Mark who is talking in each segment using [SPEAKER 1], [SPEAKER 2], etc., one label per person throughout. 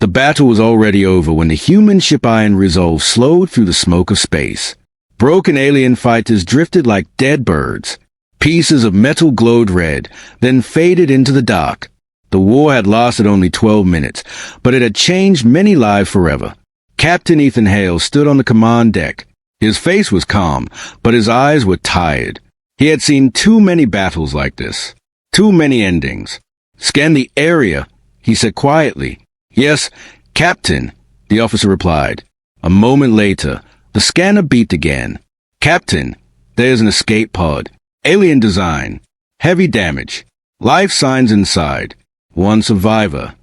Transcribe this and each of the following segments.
[SPEAKER 1] The battle was already over when the human ship Iron Resolve slowed through the smoke of space. Broken alien fighters drifted like dead birds. Pieces of metal glowed red, then faded into the dark. The war had lasted only 12 minutes, but it had changed many lives forever. Captain Ethan Hale stood on the command deck. His face was calm, but his eyes were tired. He had seen too many battles like this. Too many endings. "Scan the area," he said quietly. "Yes, Captain," the officer replied. A moment later, the scanner beeped again. "Captain, there's an escape pod. Alien design. Heavy damage. Life signs inside. One survivor."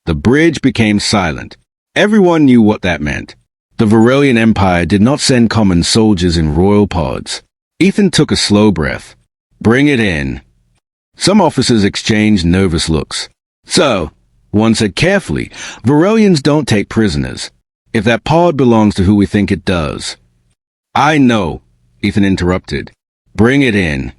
[SPEAKER 1] The bridge became silent. Everyone knew what that meant. The Varelian Empire did not send common soldiers in royal pods. Ethan took a slow breath. "Bring it in." Some officers exchanged nervous looks. "So," one said carefully, "Varelians don't take prisoners. If that pod belongs to who we think it does." "I know," Ethan interrupted. "Bring it in."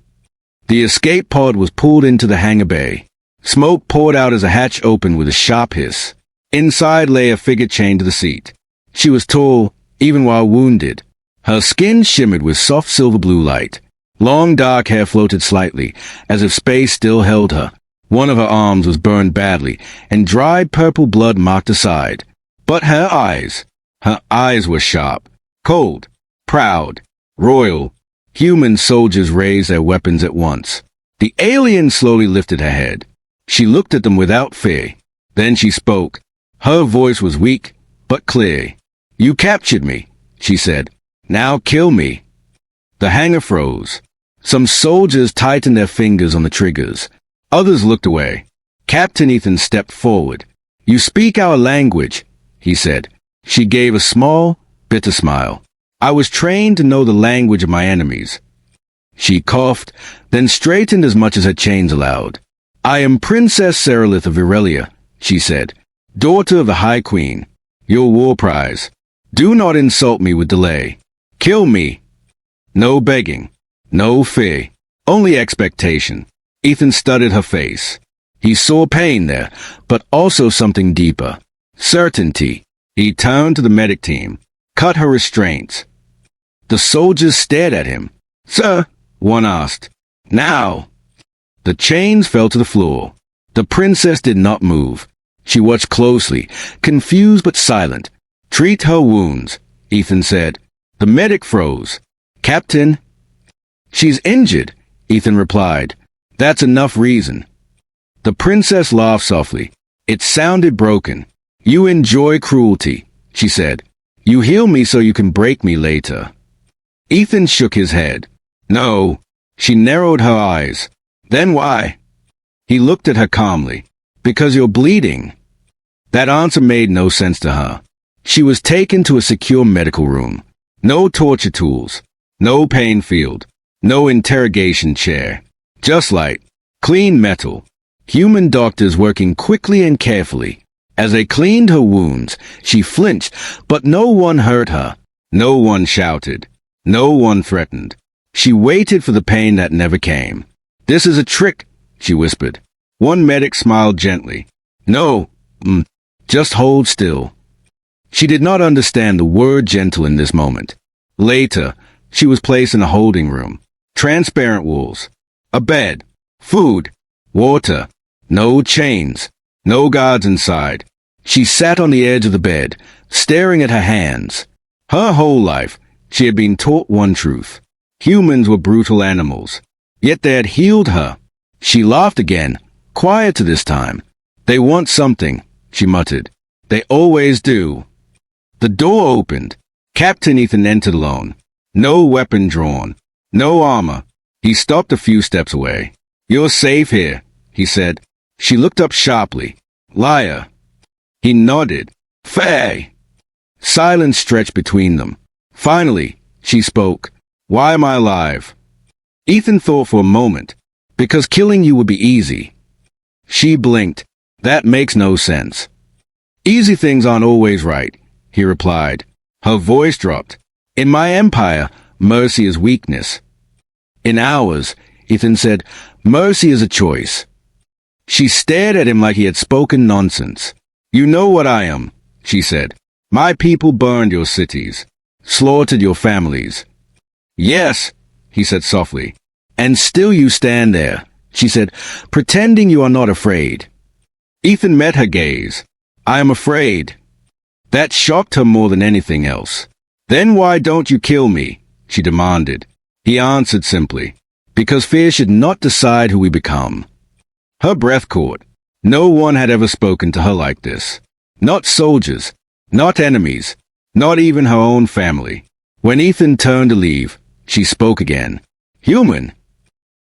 [SPEAKER 1] The escape pod was pulled into the hangar bay. Smoke poured out as a hatch opened with a sharp hiss. Inside lay a figure chained to the seat. She was tall, even while wounded. Her skin shimmered with soft silver blue light. Long dark hair floated slightly, as if space still held her. One of her arms was burned badly, and dried purple blood marked her side. But her eyes were sharp, cold, proud, royal. Human soldiers raised their weapons at once. The alien slowly lifted her head. She looked at them without fear. Then she spoke. Her voice was weak, but clear. "You captured me," she said. "Now kill me." The hangar froze. Some soldiers tightened their fingers on the triggers. Others looked away. Captain Ethan stepped forward. "You speak our language," he said. She gave a small, bitter smile. "I was trained to know the language of my enemies." She coughed, then straightened as much as her chains allowed. "I am Princess Seralith of Virelia," she said, "daughter of the High Queen, your war prize. Do not insult me with delay. Kill me." No begging, no fear, only expectation. Ethan studied her face. He saw pain there, but also something deeper. Certainty. He turned to the medic team, cut her restraints. The soldiers stared at him. "Sir," one asked. "Now." The chains fell to the floor. The princess did not move. She watched closely, confused but silent. "Treat her wounds," Ethan said. The medic froze. "Captain?" "She's injured," Ethan replied. "That's enough reason." The princess laughed softly. It sounded broken. "You enjoy cruelty," she said. "You heal me so you can break me later." Ethan shook his head. "No." She narrowed her eyes. "Then why?" He looked at her calmly. "Because you're bleeding." That answer made no sense to her. She was taken to a secure medical room. No torture tools. No pain field. No interrogation chair. Just light. Clean metal. Human doctors working quickly and carefully. As they cleaned her wounds, she flinched, but no one hurt her. No one shouted. No one threatened. She waited for the pain that never came. "This is a trick," she whispered. One medic smiled gently. "No, just hold still." She did not understand the word gentle in this moment. Later, she was placed in a holding room. Transparent walls. A bed. Food. Water. No chains. No guards inside. She sat on the edge of the bed, staring at her hands. Her whole life, she had been taught one truth. Humans were brutal animals. Yet they had healed her. She laughed again, quieter this time. "They want something," she muttered. "They always do." The door opened. Captain Ethan entered alone. No weapon drawn. No armor. He stopped a few steps away. "You're safe here," he said. She looked up sharply. "Liar." He nodded. "Faye." Silence stretched between them. Finally, she spoke. "Why am I alive?" Ethan thought for a moment. "Because killing you would be easy." She blinked. "That makes no sense." "Easy things aren't always right," he replied. Her voice dropped. "In my empire, mercy is weakness." "In ours," Ethan said, "mercy is a choice." She stared at him like he had spoken nonsense. You know what I am, she said. My people burned your cities, slaughtered your families. Yes, he said softly. And still you stand there, she said, pretending you are not afraid. Ethan met her gaze. I am afraid. That shocked her more than anything else. Then why don't you kill me? She demanded. He answered simply, because fear should not decide who we become. Her breath caught. No one had ever spoken to her like this. Not soldiers, not enemies, not even her own family. When Ethan turned to leave, she spoke again. Human.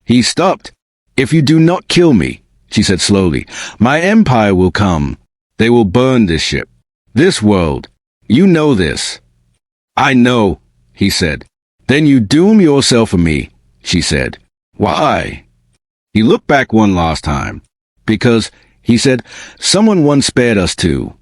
[SPEAKER 1] He stopped. If you do not kill me, she said slowly, my empire will come. They will burn this ship, this world. You know this. I know, he said. Then you doom yourself for me, she said. Why? He looked back one last time. Because, he said, someone once spared us too.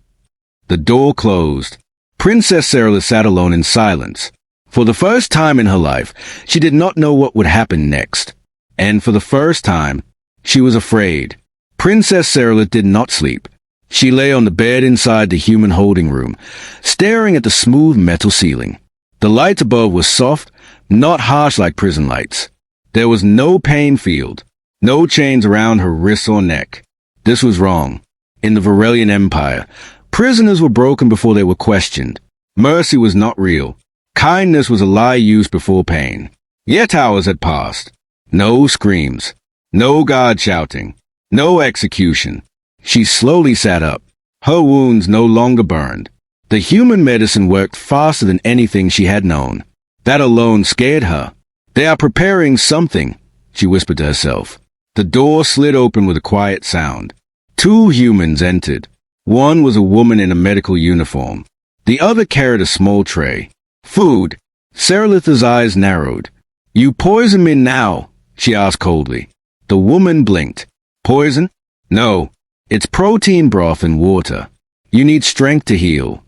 [SPEAKER 1] The door closed. Princess Sarah sat alone in silence. For the first time in her life, she did not know what would happen next. And for the first time, she was afraid. Princess Sarah did not sleep. She lay on the bed inside the human holding room, staring at the smooth metal ceiling. The light above was soft, not harsh like prison lights. There was no pain field, no chains around her wrists or neck. This was wrong. In the Varelian Empire, prisoners were broken before they were questioned. Mercy was not real. Kindness was a lie used before pain. Yet hours had passed. No screams. No guard shouting. No execution. She slowly sat up. Her wounds no longer burned. The human medicine worked faster than anything she had known. That alone scared her. They are preparing something, she whispered to herself. The door slid open with a quiet sound. Two humans entered. One was a woman in a medical uniform. The other carried a small tray. Food. Saralitha's eyes narrowed. You poison me now, she asked coldly. The woman blinked. Poison? No. It's protein broth and water. You need strength to heal.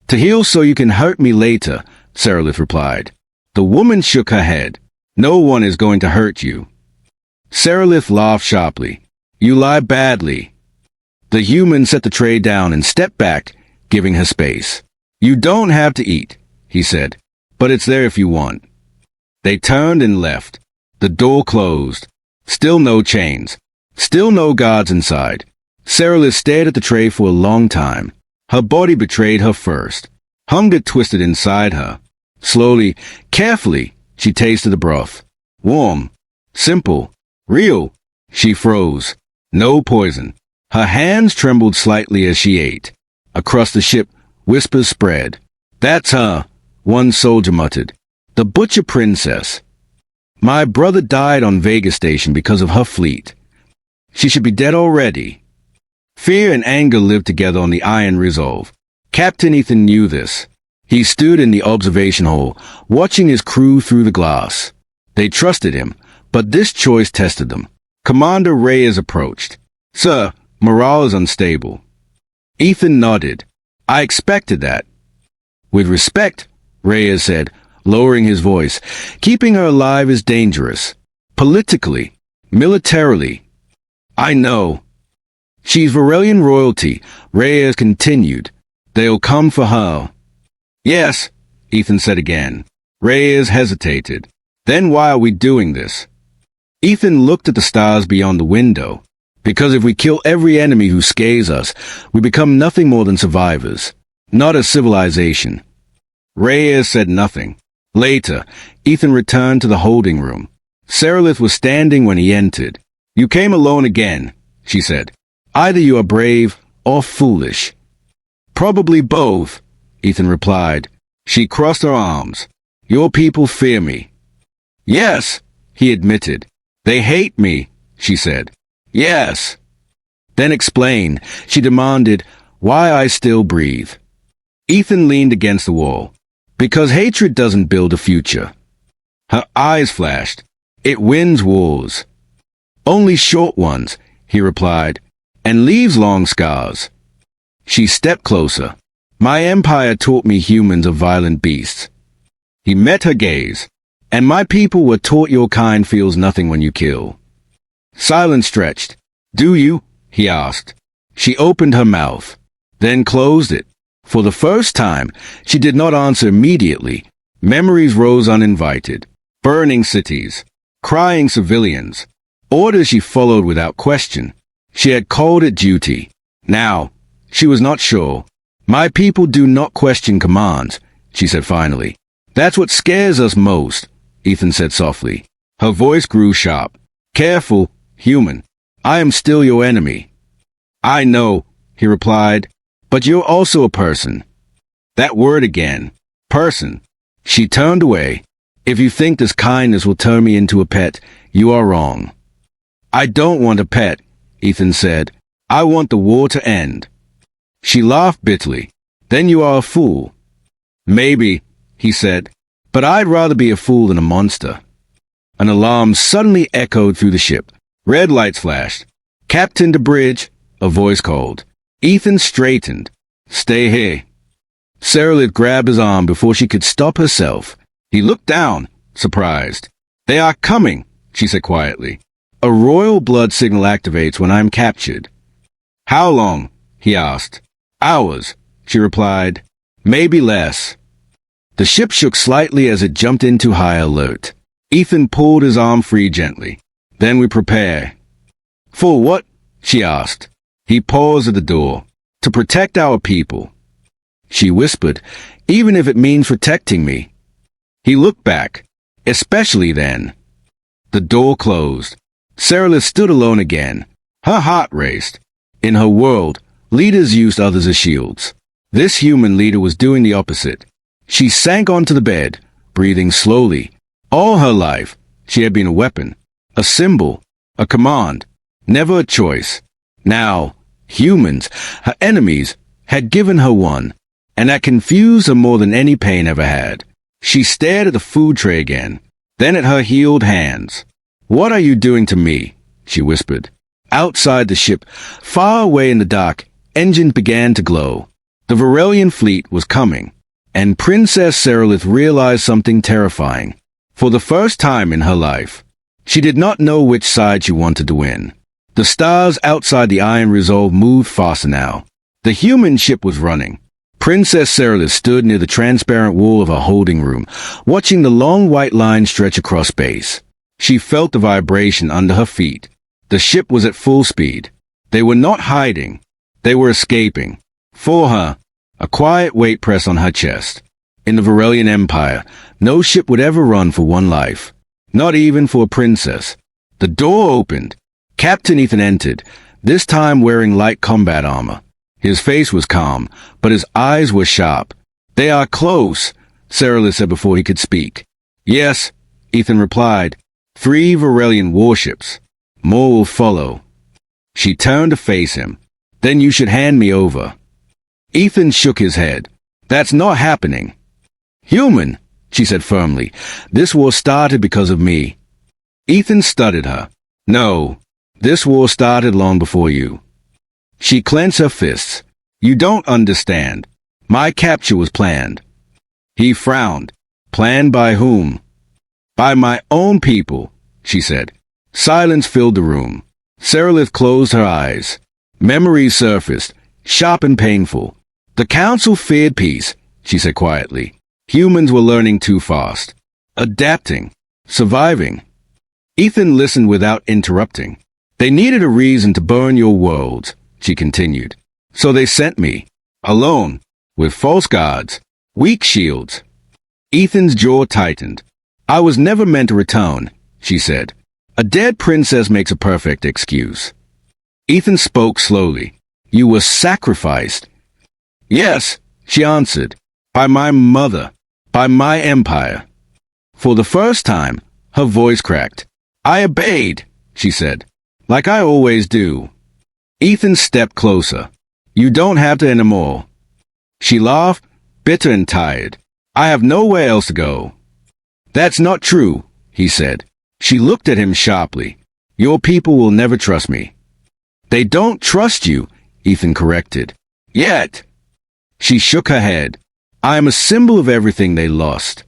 [SPEAKER 1] To heal so you can hurt me later, Saralith replied. The woman shook her head. No one is going to hurt you. Saralith laughed sharply. You lie badly. The human set the tray down and stepped back, giving her space. You don't have to eat, he said, but it's there if you want. They turned and left. The door closed. Still no chains. Still no guards inside. Saralith stared at the tray for a long time. Her body betrayed her first. Hunger twisted inside her. Slowly, carefully, she tasted the broth. Warm. Simple. Real. She froze. No poison. Her hands trembled slightly as she ate. Across the ship, whispers spread. That's her, one soldier muttered. The butcher princess. My brother died on Vega Station because of her fleet. She should be dead already. Fear and anger lived together on the Iron Resolve. Captain Ethan knew this. He stood in the observation hall, watching his crew through the glass. They trusted him, but this choice tested them. Commander Reyes approached. Sir, morale is unstable. Ethan nodded. I expected that. With respect, Reyes said, lowering his voice, keeping her alive is dangerous. Politically, militarily. I know. She's Varelian royalty, Reyes continued. They'll come for her. Yes, Ethan said again. Reyes hesitated. Then why are we doing this? Ethan looked at the stars beyond the window. Because if we kill every enemy who scares us, we become nothing more than survivors, not a civilization. Reyes said nothing. Later, Ethan returned to the holding room. Saralith was standing when he entered. You came alone again, she said. Either you are brave or foolish. Probably both, Ethan replied. She crossed her arms. Your people fear me. Yes, he admitted. They hate me, she said. Yes. Then explain, she demanded, why I still breathe. Ethan leaned against the wall. Because hatred doesn't build a future. Her eyes flashed. It wins wars. Only short ones, he replied, and leaves long scars. She stepped closer. My empire taught me humans are violent beasts. He met her gaze. And my people were taught your kind feels nothing when you kill. Silence stretched. Do you? He asked. She opened her mouth. then closed it. For the first time, she did not answer immediately. Memories rose uninvited. Burning cities. Crying civilians. Orders she followed without question. She had called it duty. Now, she was not sure. My people do not question commands, she said finally. That's what scares us most, Ethan said softly. Her voice grew sharp. Careful, human. I am still your enemy. I know, he replied, but you're also a person. That word again. Person. She turned away. If you think this kindness will turn me into a pet, you are wrong. I don't want a pet, Ethan said. I want the war to end. She laughed bitterly. Then you are a fool. Maybe, he said, but I'd rather be a fool than a monster. An alarm suddenly echoed through the ship. Red lights flashed. Captain to bridge, a voice called. Ethan straightened. Stay here. Sarah grabbed his arm before she could stop herself. He looked down, surprised. They are coming, she said quietly. A royal blood signal activates when I'm captured. How long? He asked. Hours, she replied. Maybe less. The ship shook slightly as it jumped into high alert. Ethan pulled his arm free gently. Then we prepare. For what? She asked. He paused at the door. To protect our people. She whispered, even if it means protecting me. He looked back. Especially then. The door closed. Sarah stood alone again. Her heart raced. In her world, leaders used others as shields. This human leader was doing the opposite. She sank onto the bed, breathing slowly. All her life, she had been a weapon, a symbol, a command, never a choice. Now, humans, her enemies, had given her one, and that confused her more than any pain ever had. She stared at the food tray again, then at her healed hands. What are you doing to me? She whispered. Outside the ship, far away in the dark, engines began to glow. The Varelian fleet was coming, and Princess Saralith realized something terrifying. For the first time in her life, she did not know which side she wanted to win. The stars outside the Iron Resolve moved faster now. The human ship was running. Princess Saralith stood near the transparent wall of her holding room, watching the long white line stretch across space. She felt the vibration under her feet. The ship was at full speed. They were not hiding. They were escaping. For her, a quiet weight pressed on her chest. In the Varelian Empire, no ship would ever run for one life. Not even for a princess. The door opened. Captain Ethan entered, this time wearing light combat armor. His face was calm, but his eyes were sharp. They are close, Sarah said before he could speak. Yes, Ethan replied. 3 Varelian warships. More will follow. She turned to face him. Then you should hand me over. Ethan shook his head. That's not happening. Human, she said firmly. This war started because of me. Ethan studied her. No, this war started long before you. She clenched her fists. You don't understand. My capture was planned. He frowned. Planned by whom? By my own people, she said. Silence filled the room. Saralith closed her eyes. Memories surfaced, sharp and painful. The council feared peace, she said quietly. Humans were learning too fast. Adapting. Surviving. Ethan listened without interrupting. They needed a reason to burn your worlds, she continued. So they sent me. Alone. With false guards. Weak shields. Ethan's jaw tightened. I was never meant to return, she said. A dead princess makes a perfect excuse. Ethan spoke slowly. You were sacrificed. Yes, she answered. By my mother. By my empire. For the first time, her voice cracked. I obeyed, she said. Like I always do. Ethan stepped closer. You don't have to anymore. She laughed, bitter and tired. I have nowhere else to go. That's not true, he said. She looked at him sharply. Your people will never trust me. They don't trust you, Ethan corrected. Yet. She shook her head. I am a symbol of everything they lost.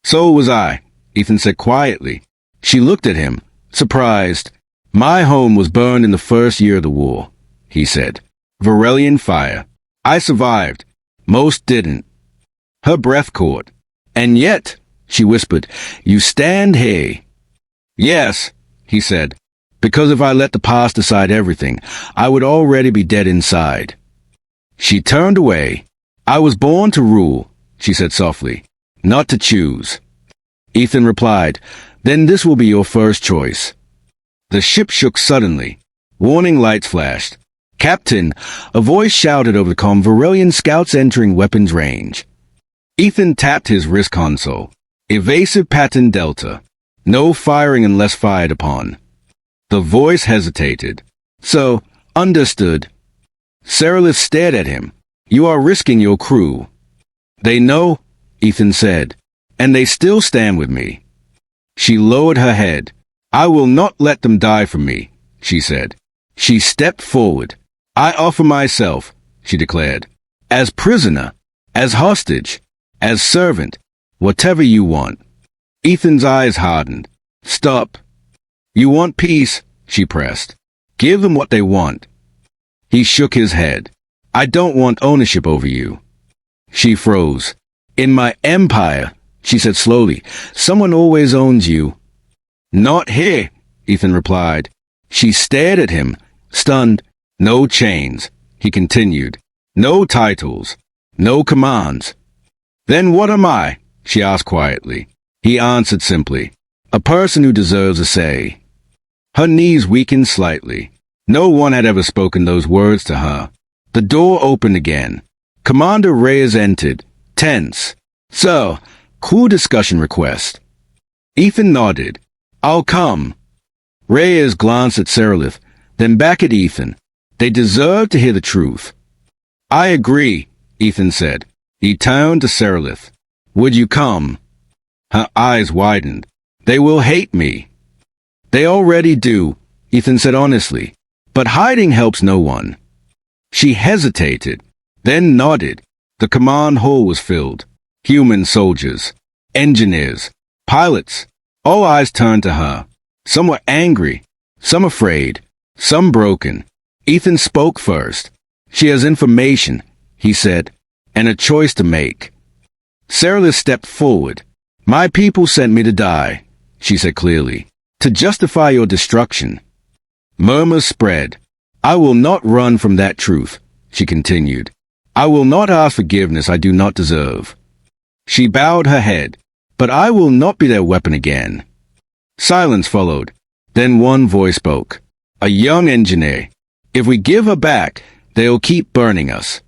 [SPEAKER 1] So was I, Ethan said quietly. She looked at him, surprised. My home was burned in the first year of the war, he said. Varelian fire. I survived. Most didn't. Her breath caught. And yet, she whispered, you stand here. Yes, he said, because if I let the past decide everything, I would already be dead inside. She turned away. I was born to rule, she said softly, not to choose. Ethan replied, then this will be your first choice. The ship shook suddenly. Warning lights flashed. Captain, a voice shouted over the comm, Varelian scouts entering weapons range. Ethan tapped his wrist console. Evasive pattern Delta. No firing unless fired upon. The voice hesitated. So, understood. Seralith stared at him. You are risking your crew. They know, Ethan said, and they still stand with me. She lowered her head. I will not let them die for me, she said. She stepped forward. I offer myself, she declared, as prisoner, as hostage, as servant, whatever you want. Ethan's eyes hardened. Stop. You want peace, she pressed. Give them what they want. He shook his head. I don't want ownership over you. She froze. In my empire, she said slowly, someone always owns you. Not here, Ethan replied. She stared at him, stunned. No chains, he continued. No titles. No commands. Then what am I? She asked quietly. He answered simply. A person who deserves a say. Her knees weakened slightly. No one had ever spoken those words to her. The door opened again. Commander Reyes entered, tense. So, cool discussion request. Ethan nodded. I'll come. Reyes glanced at Seralith, then back at Ethan. They deserve to hear the truth. I agree, Ethan said. He turned to Seralith. Would you come? Her eyes widened. They will hate me. They already do, Ethan said honestly. But hiding helps no one. She hesitated, then nodded. The command hall was filled. Human soldiers, engineers, pilots. All eyes turned to her. Some were angry, some afraid, some broken. Ethan spoke first. She has information, he said, and a choice to make. Seralith stepped forward. My people sent me to die, she said clearly, to justify your destruction. Murmurs spread. I will not run from that truth, she continued. I will not ask forgiveness I do not deserve. She bowed her head. But I will not be their weapon again. Silence followed. Then one voice spoke. A young engineer. If we give her back, they'll keep burning us.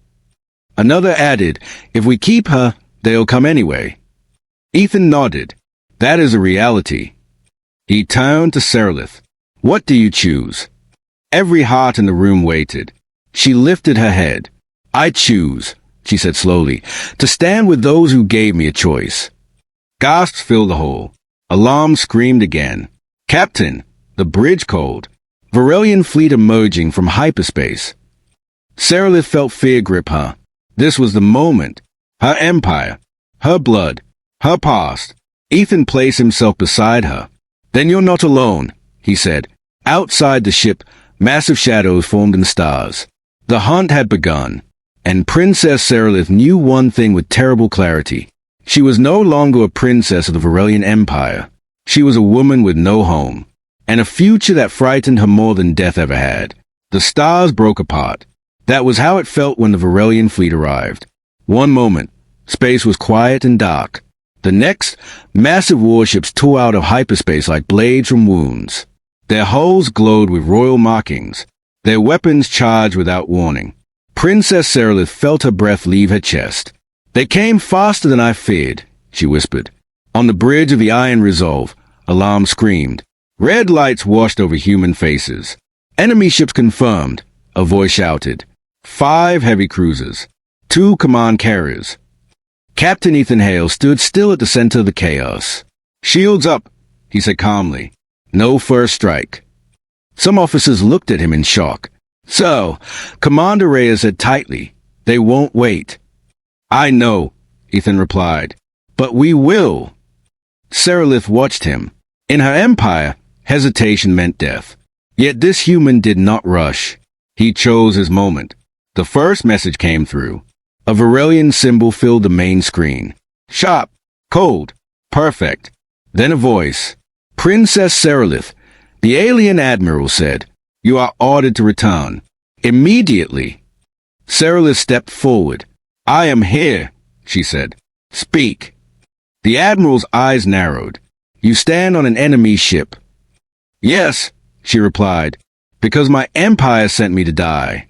[SPEAKER 1] Another added, if we keep her, they'll come anyway. Ethan nodded. That is a reality. He turned to Seralith. What do you choose? Every heart in the room waited. She lifted her head. I choose, she said slowly, to stand with those who gave me a choice. Gasps filled the hall. Alarm screamed again. Captain, the bridge called. Varelian fleet emerging from hyperspace. Seralith felt fear grip her. This was the moment. Her empire. Her blood. Her past. Ethan placed himself beside her. Then you're not alone, he said. Outside the ship, massive shadows formed in the stars. The hunt had begun. And Princess Seralith knew one thing with terrible clarity. She was no longer a princess of the Varelian Empire. She was a woman with no home, and a future that frightened her more than death ever had. The stars broke apart. That was how it felt when the Varelian fleet arrived. One moment, space was quiet and dark. The next, massive warships tore out of hyperspace like blades from wounds. Their hulls glowed with royal markings, their weapons charged without warning. Princess Seralith felt her breath leave her chest. They came faster than I feared, she whispered. On the bridge of the Iron Resolve, alarm screamed. Red lights washed over human faces. Enemy ships confirmed, a voice shouted. 5 heavy cruisers. 2 command carriers. Captain Ethan Hale stood still at the center of the chaos. Shields up, he said calmly. No first strike. Some officers looked at him in shock. So, Commander Reyes said tightly, they won't wait. I know, Ethan replied, but we will. Seralith watched him. In her empire, hesitation meant death. Yet this human did not rush. He chose his moment. The first message came through. A Varelian symbol filled the main screen. Sharp, cold, perfect. Then a voice. Princess Seralith, the alien admiral said, "You are ordered to return. Immediately." Seralith stepped forward. "I am here," she said. "Speak." The admiral's eyes narrowed. "You stand on an enemy ship." "Yes," she replied, "because my empire sent me to die."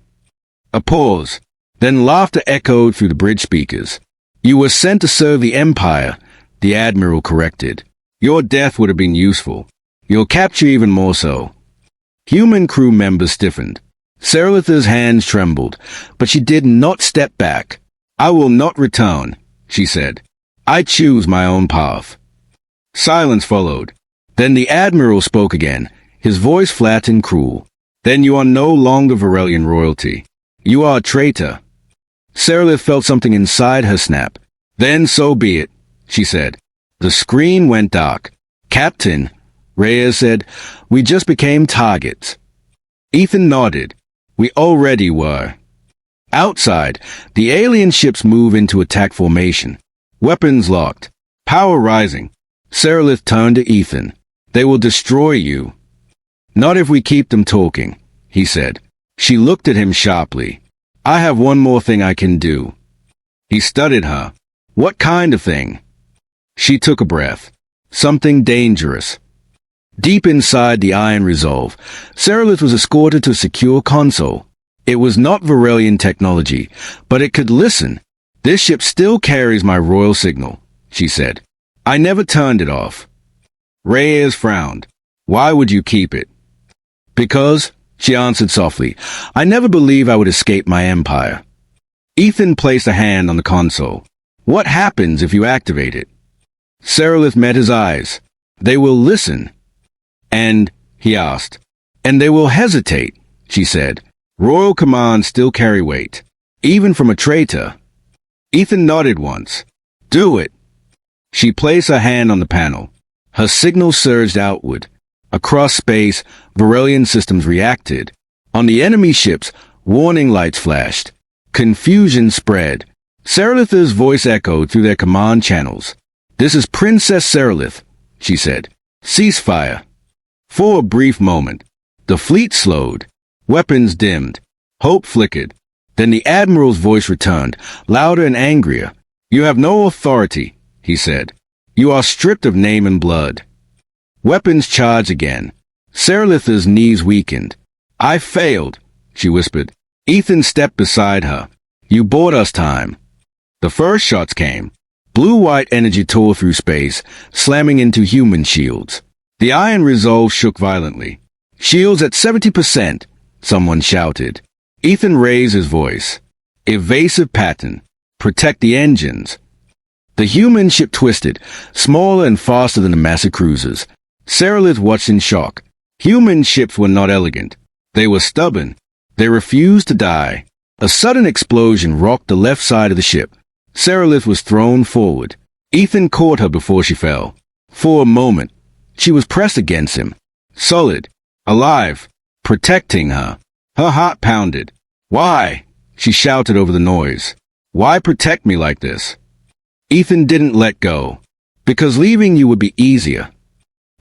[SPEAKER 1] A pause. Then laughter echoed through the bridge speakers. "You were sent to serve the empire," the admiral corrected. "Your death would have been useful. Your capture even more so." Human crew members stiffened. Seralith's hands trembled, but she did not step back. "I will not return," she said. "I choose my own path." Silence followed. Then the admiral spoke again, his voice flat and cruel. "Then you are no longer Varelian royalty. You are a traitor." Seralith felt something inside her snap. "Then so be it," she said. The screen went dark. "Captain," Reyes said, "we just became targets." Ethan nodded. "We already were." Outside, the alien ships move into attack formation. Weapons locked. Power rising. Seralith turned to Ethan. "They will destroy you." "Not if we keep them talking," he said. She looked at him sharply. "I have one more thing I can do." He studied her. "What kind of thing?" She took a breath. "Something dangerous." Deep inside the Iron Resolve, Seralith was escorted to a secure console. It was not Varelian technology, but it could listen. "This ship still carries my royal signal," she said. "I never turned it off." Reyes frowned. "Why would you keep it?" "Because," she answered softly, "I never believed I would escape my empire." Ethan placed a hand on the console. "What happens if you activate it?" Seralith met his eyes. "They will listen." "And," he asked. "And they will hesitate," she said. "Royal commands still carry weight, even from a traitor." Ethan nodded once. "Do it." She placed her hand on the panel. Her signal surged outward. Across space, Varelian systems reacted. On the enemy ships, warning lights flashed. Confusion spread. Seralith's voice echoed through their command channels. "This is Princess Seralith," she said. "Ceasefire." For a brief moment, the fleet slowed. Weapons dimmed. Hope flickered. Then the admiral's voice returned, louder and angrier. "You have no authority," he said. "You are stripped of name and blood." Weapons charged again. Seralith's knees weakened. "I failed," she whispered. Ethan stepped beside her. "You bought us time." The first shots came. Blue-white energy tore through space, slamming into human shields. The Iron Resolve shook violently. "Shields at 70%, someone shouted. Ethan raised his voice. "Evasive pattern. Protect the engines." The human ship twisted, smaller and faster than the massive cruisers. Seralith watched in shock. Human ships were not elegant. They were stubborn. They refused to die. A sudden explosion rocked the left side of the ship. Seralith was thrown forward. Ethan caught her before she fell. For a moment, she was pressed against him. Solid. Alive. Protecting her. Her heart pounded. "Why?" she shouted over the noise. "Why protect me like this?" Ethan didn't let go. "Because leaving you would be easier."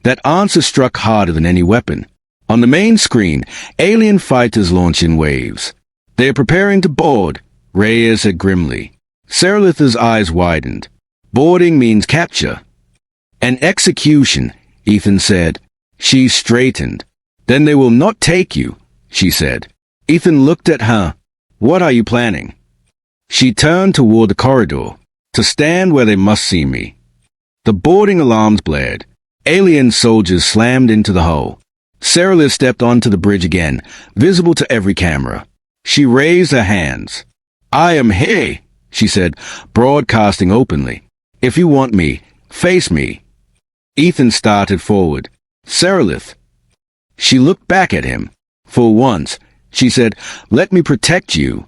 [SPEAKER 1] That answer struck harder than any weapon. On the main screen, alien fighters launch in waves. "They are preparing to board," Reyes said grimly. Seralith's eyes widened. "Boarding means capture." "And execution," Ethan said. She straightened. "Then they will not take you," she said. Ethan looked at her. "What are you planning?" She turned toward the corridor. "To stand where they must see me." The boarding alarms blared. Alien soldiers slammed into the hull. Seralith stepped onto the bridge again, visible to every camera. She raised her hands. "I am here," she said, broadcasting openly. "If you want me, face me." Ethan started forward. "Seralith." She looked back at him. For once, she said, "Let me protect you."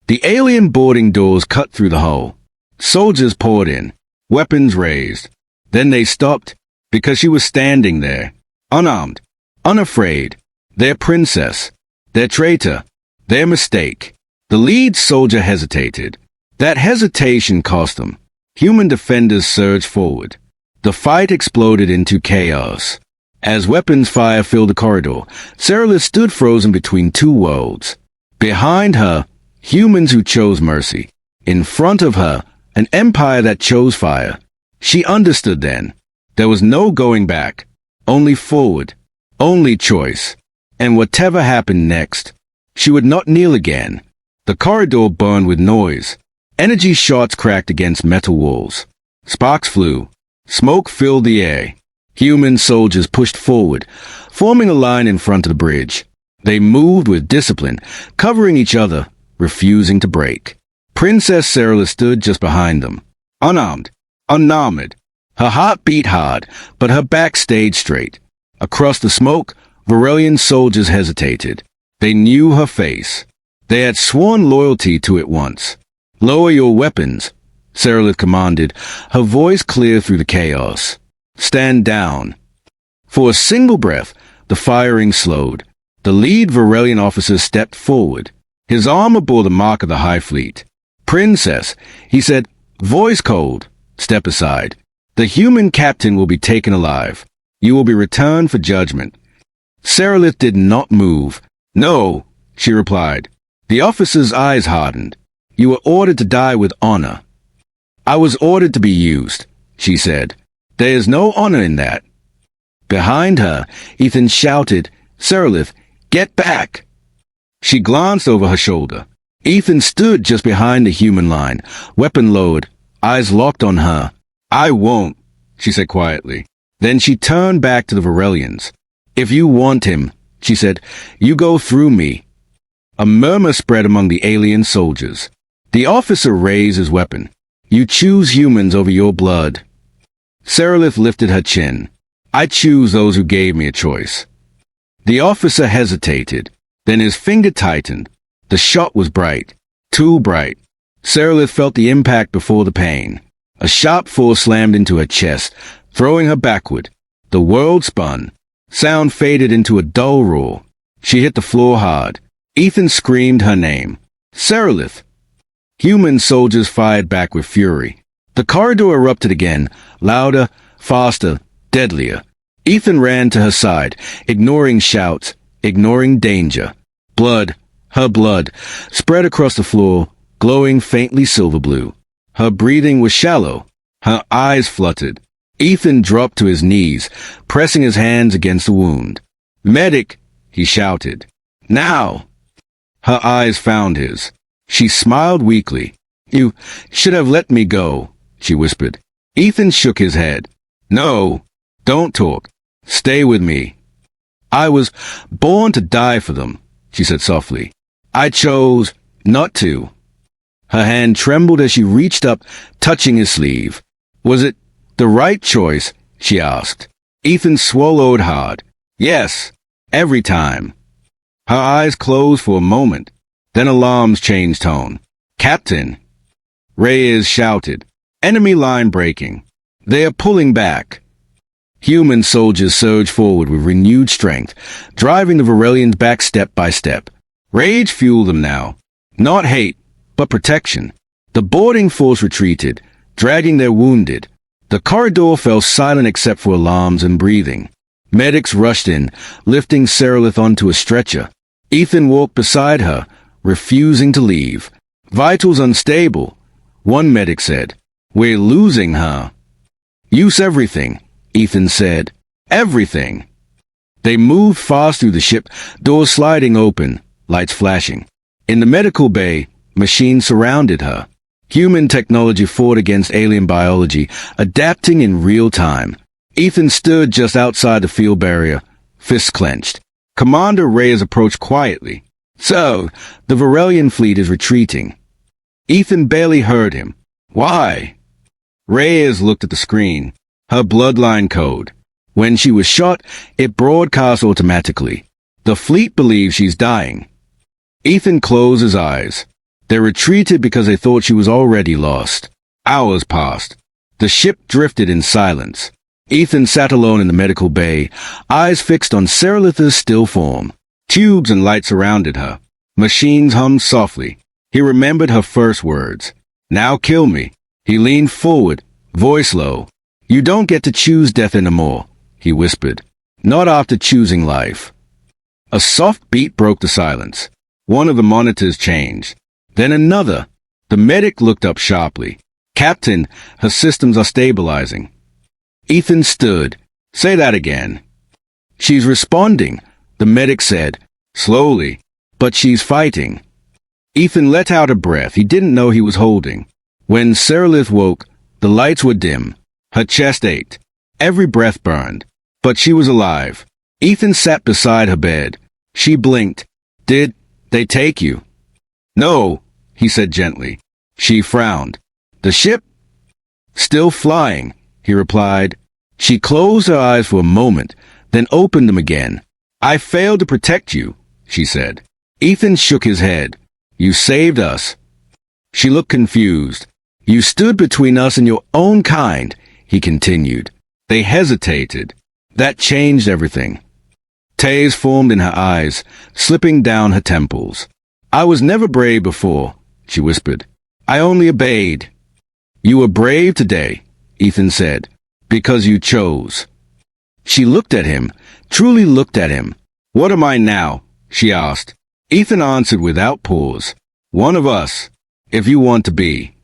[SPEAKER 1] The alien boarding doors cut through the hull. Soldiers poured in, weapons raised. Then they stopped, because she was standing there, unarmed, unafraid. Their princess, their traitor, their mistake. The lead soldier hesitated. That hesitation cost them. Human defenders surged forward. The fight exploded into chaos. As weapons fire filled the corridor, Seraph stood frozen between two worlds. Behind her, humans who chose mercy. In front of her, an empire that chose fire. She understood then. There was no going back. Only forward. Only choice. And whatever happened next, she would not kneel again. The corridor burned with noise. Energy shots cracked against metal walls. Sparks flew. Smoke filled the air. Human soldiers pushed forward, forming a line in front of the bridge. They moved with discipline, covering each other, refusing to break. Princess Seraph stood just behind them, unarmed, unarmored. Her heart beat hard, but her back stayed straight. Across the smoke, Varelian soldiers hesitated. They knew her face. They had sworn loyalty to it once. "Lower your weapons," Seraph commanded, her voice clear through the chaos. "Stand down." For a single breath, the firing slowed. The lead Varelian officer stepped forward. His armor bore the mark of the High Fleet. "Princess," he said, voice cold, "step aside. The human captain will be taken alive. You will be returned for judgment." Seraph did not move. "No," she replied. The officer's eyes hardened. "You were ordered to die with honor." "I was ordered to be used," she said. "There is no honor in that." Behind her, Ethan shouted, "Seraph, get back!" She glanced over her shoulder. Ethan stood just behind the human line, weapon lowered, eyes locked on her. "I won't," she said quietly. Then she turned back to the Varelians. "If you want him," she said, "you go through me." A murmur spread among the alien soldiers. The officer raised his weapon. "You choose humans over your blood." Seraph lifted her chin. "I choose those who gave me a choice." The officer hesitated. Then his finger tightened. The shot was bright. Too bright. Seraph felt the impact before the pain. A sharp force slammed into her chest, throwing her backward. The world spun. Sound faded into a dull roar. She hit the floor hard. Ethan screamed her name. "Seraph!" Human soldiers fired back with fury. The corridor erupted again, louder, faster, deadlier. Ethan ran to her side, ignoring shouts, ignoring danger. Blood, her blood, spread across the floor, glowing faintly silver blue. Her breathing was shallow. Her eyes fluttered. Ethan dropped to his knees, pressing his hands against the wound. "Medic!" he shouted. "Now!" Her eyes found his. She smiled weakly. "You should have let me go," she whispered. Ethan shook his head. "No, don't talk. Stay with me." "I was born to die for them," she said softly. "I chose not to." Her hand trembled as she reached up, touching his sleeve. "Was it the right choice?" she asked. Ethan swallowed hard. "Yes, every time." Her eyes closed for a moment. Then alarms changed tone. "Captain!" Reyes shouted. "Enemy line breaking. They are pulling back." Human soldiers surged forward with renewed strength, driving the Varelians back step by step. Rage fueled them now. Not hate, but protection. The boarding force retreated, dragging their wounded. The corridor fell silent except for alarms and breathing. Medics rushed in, lifting Seraph onto a stretcher. Ethan walked beside her, refusing to leave. "Vitals unstable," one medic said. "We're losing her." "Use everything," Ethan said. "Everything." They moved fast through the ship, doors sliding open, lights flashing. In the medical bay, machines surrounded her. Human technology fought against alien biology, adapting in real time. Ethan stood just outside the field barrier, fists clenched. Commander Reyes approached quietly. "So, the Varelian fleet is retreating." Ethan barely heard him. "Why?" Reyes looked at the screen. Her bloodline code. When she was shot, it broadcast automatically. The fleet believes she's dying. Ethan closed his eyes. They retreated because they thought she was already lost. Hours passed. The ship drifted in silence. Ethan sat alone in the medical bay, eyes fixed on Seraph's still form. Tubes and lights surrounded her. Machines hummed softly. He remembered her first words. Now kill me. He leaned forward, voice low. You don't get to choose death anymore, he whispered. Not after choosing life. A soft beat broke the silence. One of the monitors changed. Then another. The medic looked up sharply. Captain, her systems are stabilizing. Ethan stood. Say that again. She's responding, the medic said, slowly. But she's fighting. Ethan let out a breath he didn't know he was holding. When Saralith woke, the lights were dim. Her chest ached. Every breath burned. But she was alive. Ethan sat beside her bed. She blinked. Did they take you? No, he said gently. She frowned. The ship? Still flying, he replied. She closed her eyes for a moment, then opened them again. I failed to protect you, she said. Ethan shook his head. You saved us. She looked confused. You stood between us and your own kind, he continued. They hesitated. That changed everything. Tears formed in her eyes, slipping down her temples. I was never brave before, she whispered. I only obeyed. You were brave today, Ethan said, because you chose. She looked at him, truly looked at him. What am I now? She asked. Ethan answered without pause. One of us, if you want to be.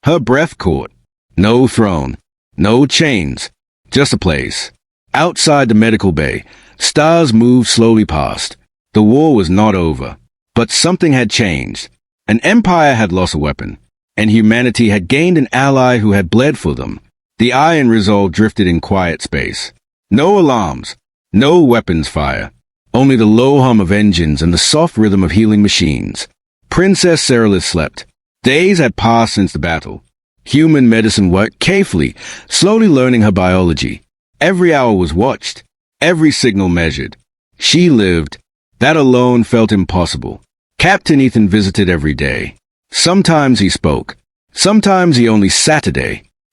[SPEAKER 1] Her breath caught. No throne, no chains, just a place. Outside the medical bay, stars moved slowly past. The war was not over, but something had changed. An empire had lost a weapon, and humanity had gained an ally who had bled for them. The iron resolve drifted in quiet space. No alarms, no weapons fire, only the low hum of engines and the soft rhythm of healing machines. Princess Saralith slept. Days had passed since the battle. Human medicine worked carefully, slowly learning her biology. Every hour was watched, every signal measured. She lived. That alone felt impossible. Captain Ethan visited every day. Sometimes he spoke. Sometimes he only sat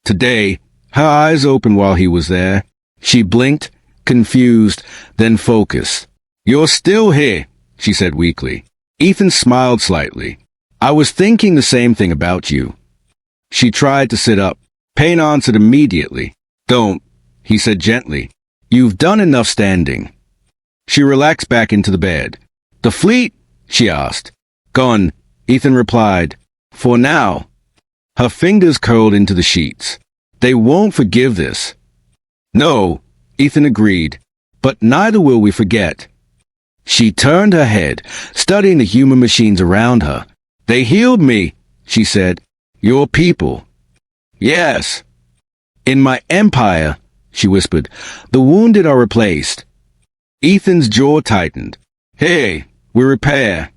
[SPEAKER 1] Today, her eyes opened while he was there. She blinked, confused, then focused. You're still here, she said weakly. Ethan smiled slightly. I was thinking the same thing about you. She tried to sit up. Payne answered immediately. Don't, he said gently. You've done enough standing. She relaxed back into the bed. The fleet? She asked. Gone, Ethan replied. For now. Her fingers curled into the sheets. They won't forgive this. No, Ethan agreed. But neither will we forget. She turned her head, studying the human machines around her. They healed me, she said. Your people. Yes. In my empire, she whispered, the wounded are replaced. Ethan's jaw tightened. Hey, we repair.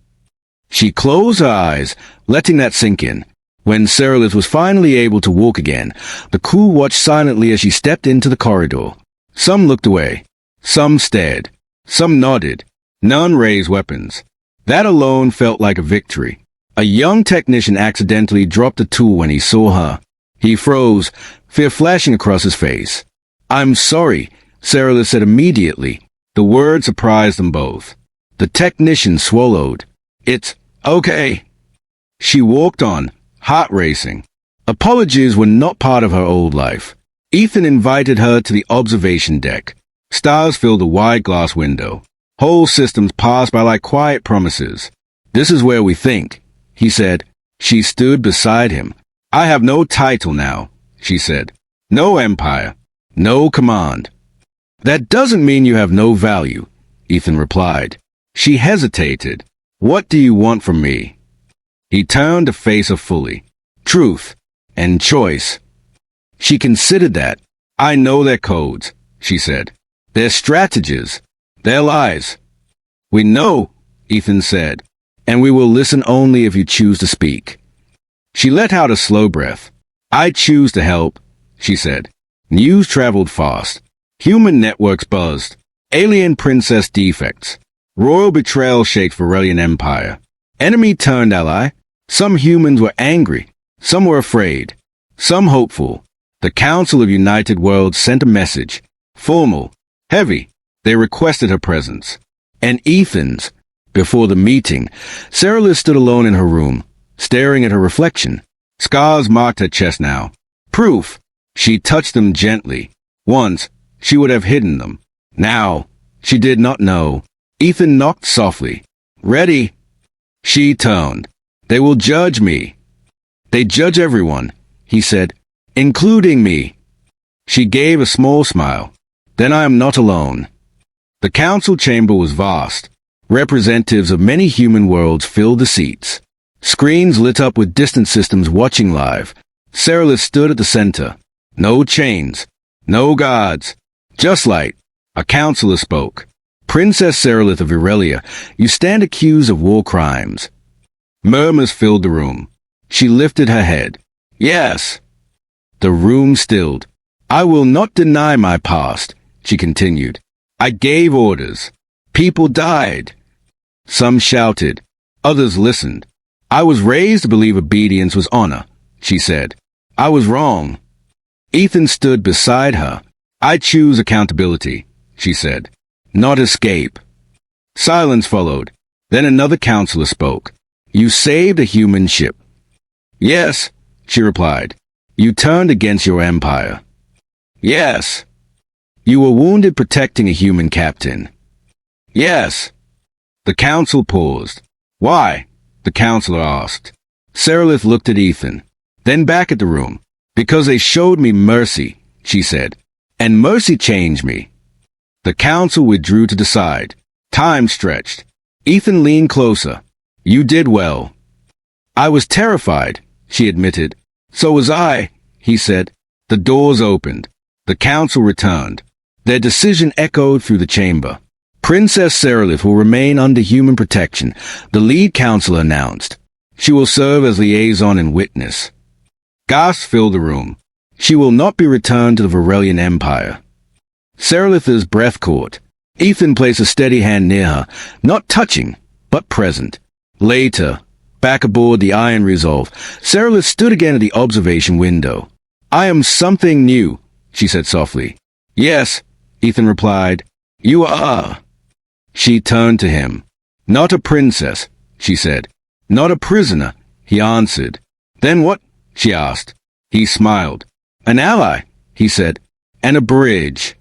[SPEAKER 1] She closed her eyes, letting that sink in. When Saralith was finally able to walk again, the crew watched silently as she stepped into the corridor. Some looked away. Some stared. Some nodded. None raised weapons. That alone felt like a victory. A young technician accidentally dropped a tool when he saw her. He froze, fear flashing across his face. I'm sorry, Saralith said immediately. The word surprised them both. The technician swallowed. It's okay. She walked on, heart racing. Apologies were not part of her old life. Ethan invited her to the observation deck. Stars filled the wide glass window. Whole systems passed by like quiet promises. This is where we think, he said. She stood beside him. I have no title now, she said. No empire. No command. That doesn't mean you have no value, Ethan replied. She hesitated. What do you want from me? He turned to face her fully. Truth and choice. She considered that. I know their codes, she said. Their strategies. Their lies. We know, Ethan said, and we will listen only if you choose to speak. She let out a slow breath. I choose to help, she said. News traveled fast. Human networks buzzed. Alien princess defects. Royal betrayal shakes Varelian empire. Enemy turned ally. Some humans were angry. Some were afraid. Some hopeful. The Council of United Worlds sent a message. Formal. Heavy. They requested her presence. And Ethan's. Before the meeting, Saralith stood alone in her room. staring at her reflection. Scars marked her chest now. Proof. She touched them gently. Once, she would have hidden them. Now, she did not know. Ethan knocked softly. Ready? She toned. They will judge me. They judge everyone, he said, including me. She gave a small smile. Then I am not alone. The council chamber was vast. Representatives of many human worlds filled the seats. Screens lit up with distant systems watching live. Seralith stood at the center. No chains. No guards. Just light. A counselor spoke. Princess Seralith of Irelia, you stand accused of war crimes. Murmurs filled the room. She lifted her head. Yes. The room stilled. I will not deny my past, she continued. I gave orders. People died. Some shouted. Others listened. I was raised to believe obedience was honor, she said. I was wrong. Ethan stood beside her. I choose accountability, she said. Not escape. Silence followed. Then another counselor spoke. You saved a human ship. Yes, she replied. You turned against your empire. Yes. You were wounded protecting a human captain. Yes. The council paused. Why? The counselor asked. Seralith looked at Ethan, then back at the room. Because they showed me mercy, she said. And mercy changed me. The council withdrew to decide. Time stretched. Ethan leaned closer. You did well. I was terrified, she admitted. So was I, he said. The doors opened. The council returned. Their decision echoed through the chamber. Princess Seralith will remain under human protection, the lead counselor announced. She will serve as liaison and witness. Gasps filled the room. She will not be returned to the Varelian Empire. Seralith's breath caught. Ethan placed a steady hand near her, not touching, but present. Later, back aboard the Iron Resolve, Seralith stood again at the observation window. I am something new, she said softly. Yes, Ethan replied. You are. She turned to him. Not a princess, she said. Not a prisoner, he answered. Then what? She asked. He smiled. An ally, he said. And a bridge.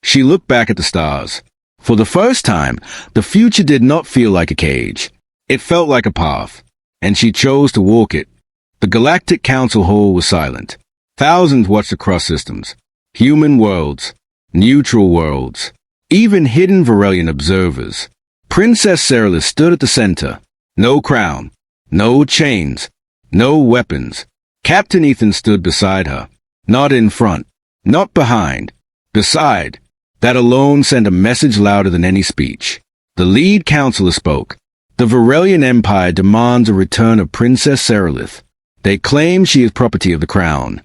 [SPEAKER 1] She looked back at the stars. For the first time, the future did not feel like a cage. It felt like a path, and she chose to walk it. The Galactic Council Hall was silent. Thousands watched across systems. Human worlds. Neutral worlds. Even hidden Varelian observers. Princess Seralith stood at the center. No crown. No chains. No weapons. Captain Ethan stood beside her. Not in front. Not behind. Beside. That alone sent a message louder than any speech. The lead counselor spoke. The Varelian Empire demands a return of Princess Seralith. They claim she is property of the crown.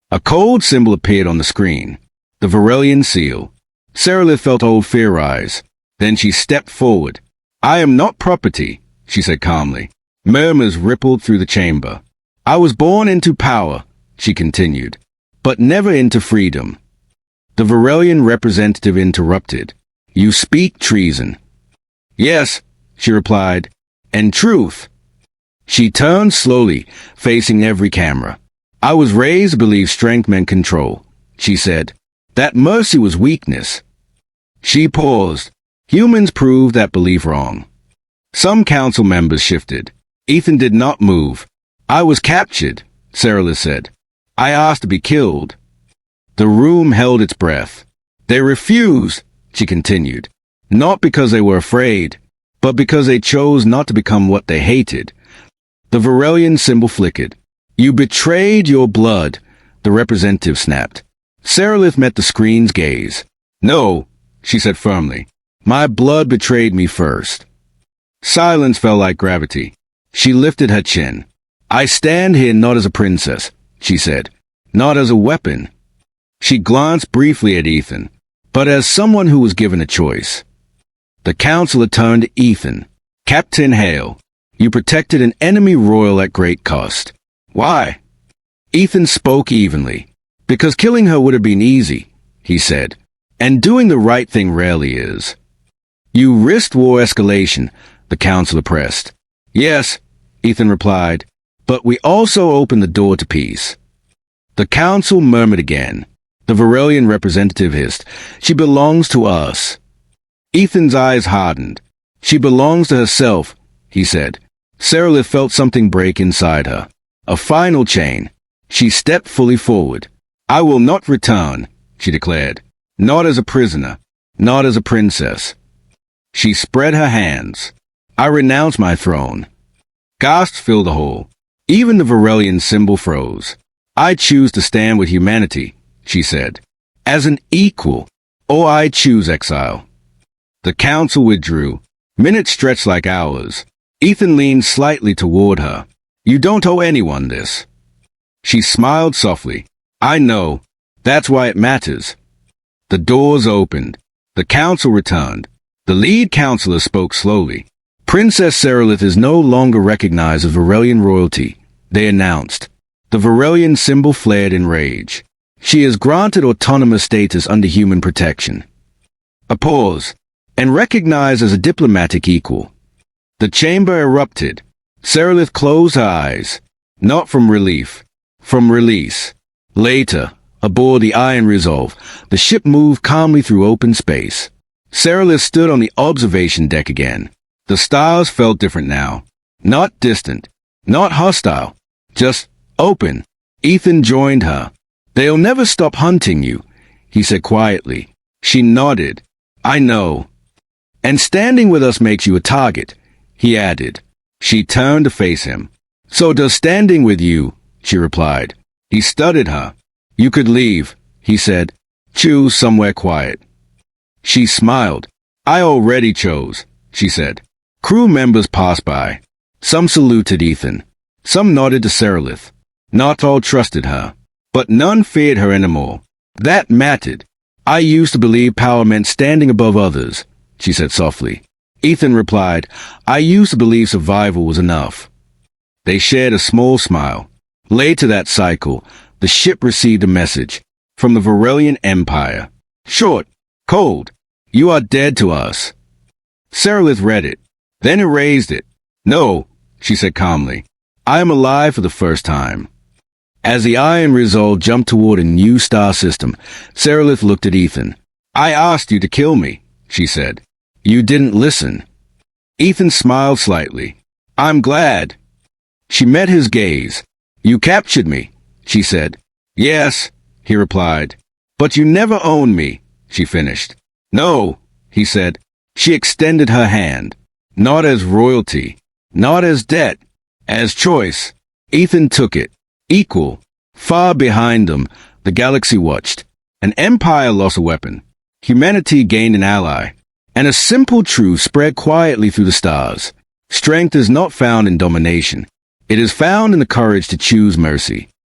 [SPEAKER 1] A cold symbol appeared on the screen. The Varelian seal. Seralith felt old fear rise. Then she stepped forward. I am not property, she said calmly. Murmurs rippled through the chamber. I was born into power, she continued, but never into freedom. The Varelian representative interrupted. You speak treason. Yes, she replied, and truth. She turned slowly, facing every camera. I was raised to believe strength meant control, she said. That mercy was weakness. She paused. Humans proved that belief wrong. Some council members shifted. Ethan did not move. I was captured, Seralith said. I asked to be killed. The room held its breath. They refused, she continued. Not because they were afraid, but because they chose not to become what they hated. The Varelian symbol flickered. You betrayed your blood, the representative snapped. Seralith met the screen's gaze. No, she said firmly. My blood betrayed me first. Silence fell like gravity. She lifted her chin. I stand here not as a princess, she said. Not as a weapon. She glanced briefly at Ethan, but as someone who was given a choice. The counselor turned to Ethan. Captain Hale, you protected an enemy royal at great cost. Why? Ethan spoke evenly. Because killing her would have been easy, he said, and doing the right thing rarely is. You risked war escalation, the counselor pressed. Yes, Ethan replied, but we also open the door to peace. The council murmured again. The Varelian representative hissed, she belongs to us. Ethan's eyes hardened. She belongs to herself, he said. Seralith felt something break inside her. A final chain. She stepped fully forward. I will not return, she declared. Not as a prisoner. Not as a princess. She spread her hands. I renounce my throne. Gasps filled the hall. Even the Varelian symbol froze. I choose to stand with humanity, she said. As an equal. Or I choose exile. The council withdrew. Minutes stretched like hours. Ethan leaned slightly toward her. You don't owe anyone this. She smiled softly. I know. That's why it matters. The doors opened. The council returned. The lead counselor spoke slowly. Princess Seralith is no longer recognized as Varelian royalty, they announced. The Varelian symbol flared in rage. She is granted autonomous status under human protection. A pause, and recognized as a diplomatic equal. The chamber erupted. Seralith closed her eyes. Not from relief. From release. Later, aboard the Iron Resolve, the ship moved calmly through open space. Seralith stood on the observation deck again. The stars felt different now. Not distant. Not hostile. Just open. Ethan joined her. They'll never stop hunting you, he said quietly. She nodded. I know. And standing with us makes you a target, he added. She turned to face him. So does standing with you, she replied. He studied her. You could leave, he said. Choose somewhere quiet. She smiled. I already chose, she said. Crew members passed by. Some saluted Ethan. Some nodded to Seralith. Not all trusted her. But none feared her anymore. That mattered. I used to believe power meant standing above others, she said softly. Ethan replied, I used to believe survival was enough. They shared a small smile. Later that cycle, the ship received a message from the Varelian Empire. Short, cold, you are dead to us. Seralith read it, then erased it. No, she said calmly. I am alive for the first time. As the Iron Resolve jumped toward a new star system, Seralith looked at Ethan. I asked you to kill me, she said. You didn't listen. Ethan smiled slightly. I'm glad. She met his gaze. You captured me, she said. Yes, he replied. But you never owned me, she finished. No, he said. She extended her hand. Not as royalty. Not as debt. As choice. Ethan took it. Equal. Far behind them, the galaxy watched. An empire lost a weapon. Humanity gained an ally. And a simple truth spread quietly through the stars. Strength is not found in domination. It is found in the courage to choose mercy.